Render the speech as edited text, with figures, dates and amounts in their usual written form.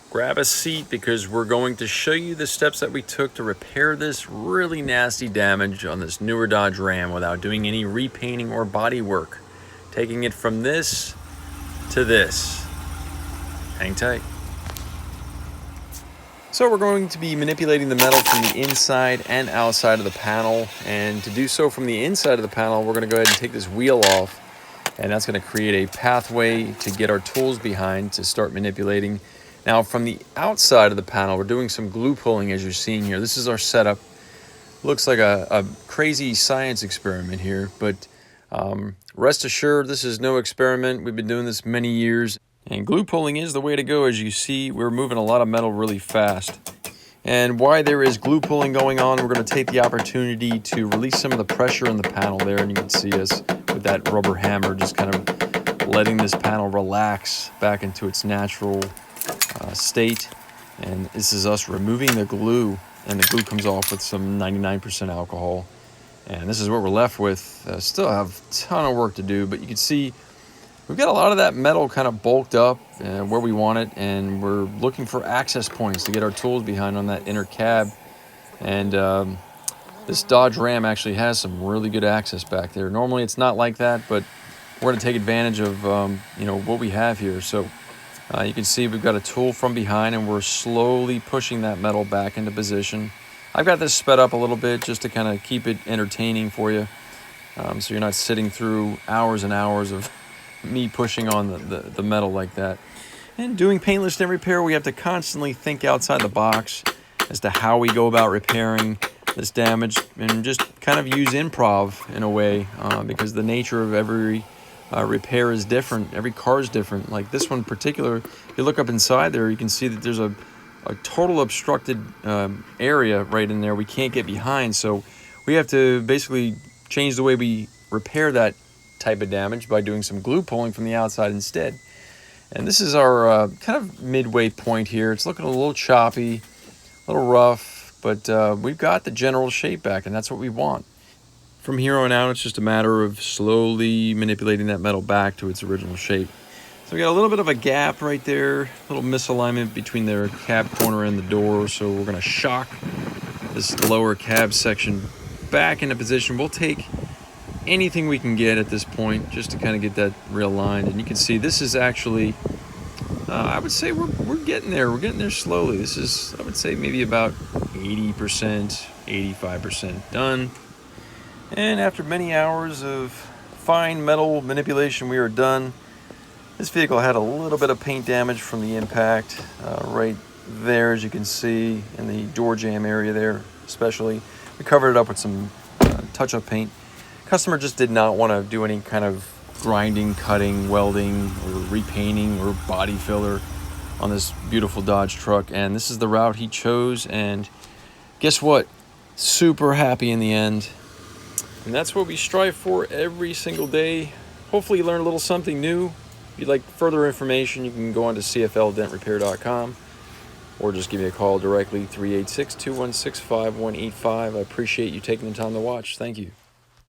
grab a seat because we're going to show you the steps that we took to repair this really nasty damage on this newer Dodge Ram without doing any repainting or body work. Taking it from this to this. Hang tight. So we're going to be manipulating the metal from the inside and outside of the panel, and to do so from the inside of the panel, we're going to go ahead and take this wheel off, and that's going to create a pathway to get our tools behind to start manipulating. Now from the outside of the panel, we're doing some glue pulling, as you're seeing here. This is our setup. Looks like a crazy science experiment here, but rest assured this is no experiment. We've been doing this many years, and glue pulling is the way to go. As you see, we're moving a lot of metal really fast. And why there is glue pulling going on, we're going to take the opportunity to release some of the pressure in the panel there, and you can see us with that rubber hammer just kind of letting this panel relax back into its natural state. And this is us removing the glue, and the glue comes off with some 99% alcohol. And this is what we're left with. Still have a ton of work to do, but you can see we've got a lot of that metal kind of bulked up where we want it, and we're looking for access points to get our tools behind on that inner cab. And this Dodge Ram actually has some really good access back there. Normally it's not like that, but we're going to take advantage of what we have here. So you can see we've got a tool from behind, and we're slowly pushing that metal back into position. I've got this sped up a little bit just to kind of keep it entertaining for you, so you're not sitting through hours and hours of me pushing on the metal like that. And doing paintless dent repair, we have to constantly think outside the box as to how we go about repairing this damage, and just kind of use improv in a way, because the nature of every repair is different. Every car is different. Like this one in particular, if you look up inside there, you can see that there's a total obstructed area right in there we can't get behind. So we have to basically change the way we repair that type of damage by doing some glue pulling from the outside instead. And this is our kind of midway point here. It's looking a little choppy, a little rough, but we've got the general shape back, and that's what we want. From here on out, it's just a matter of slowly manipulating that metal back to its original shape. So we got a little bit of a gap right there, a little misalignment between their cab corner and the door, so we're going to shock this lower cab section back into position. We'll take anything we can get at this point just to kind of get that realigned. And you can see this is actually, I would say we're getting there. We're getting there slowly. This is, I would say, maybe about 80%, 85% done. And after many hours of fine metal manipulation, we are done. This vehicle had a little bit of paint damage from the impact right there, as you can see, in the door jamb area there especially. We covered it up with some touch-up paint. Customer just did not want to do any kind of grinding, cutting, welding, or repainting, or body filler on this beautiful Dodge truck, and this is the route he chose, and guess what? Super happy in the end. And that's what we strive for every single day. Hopefully you learned a little something new. If you'd like further information, you can go on to cfldentrepair.com or just give me a call directly, 386-216-5185. I appreciate you taking the time to watch. Thank you.